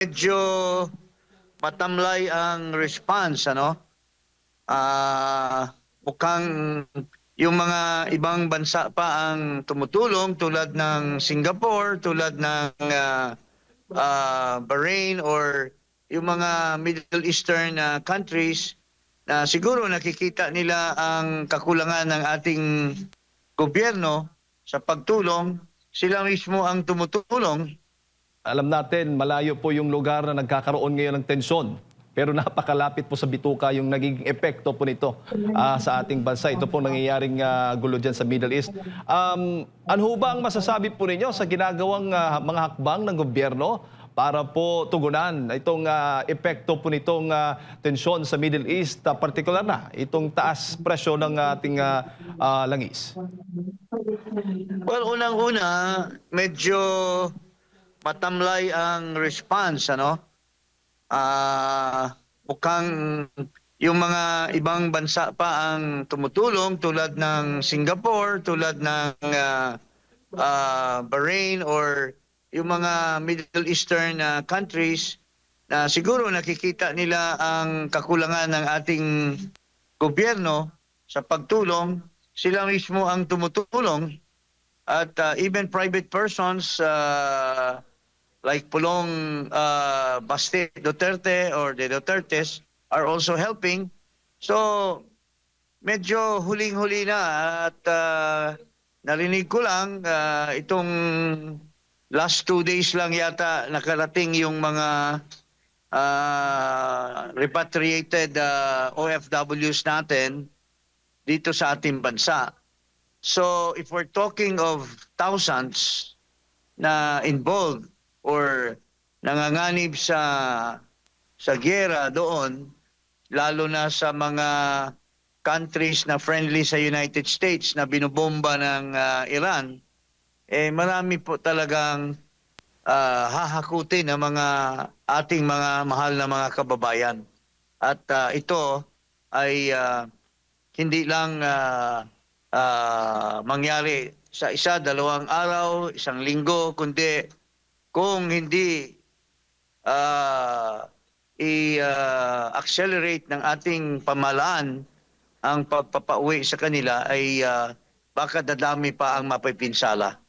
Medyo matamlay ang response, ano? Mukhang yung mga ibang bansa pa ang tumutulong tulad ng Singapore, tulad ng Bahrain or yung mga Middle Eastern countries na siguro nakikita nila ang kakulangan ng ating gobyerno sa pagtulong, sila mismo ang tumutulong. Alam natin, malayo po yung lugar na nagkakaroon ngayon ng tensyon. Pero napakalapit po sa bituka yung nagiging epekto po nito sa ating bansa. Ito po nangyayaring gulo dyan sa Middle East. Ano ho ba ang masasabi po ninyo sa ginagawang mga hakbang ng gobyerno para po tugunan itong epekto po nitong tensyon sa Middle East, partikular na itong taas presyo ng ating langis? Well, unang-una, medyo matamlay ang response, ano? Mukhang yung mga ibang bansa pa ang tumutulong tulad ng Singapore, tulad ng Bahrain or yung mga Middle Eastern countries na siguro nakikita nila ang kakulangan ng ating gobyerno sa pagtulong, sila mismo ang tumutulong at even private persons like Pulong Baste Duterte or the Dutertes are also helping. So medyo huling-huli na at narinig ko lang itong last 2 days lang yata nakarating yung mga repatriated OFWs natin dito sa ating bansa. So if we're talking of thousands na involved or nanganganib sa giyera doon, lalo na sa mga countries na friendly sa United States na binobomba ng Iran, marami po talagang hahakutin ng mga ating mga mahal na mga kababayan. At ito ay hindi lang mangyari sa isa, dalawang araw, isang linggo, kundi kung hindi i-accelerate ng ating pamahalaan ang pagpapauwi sa kanila ay baka dadami pa ang mapipinsala.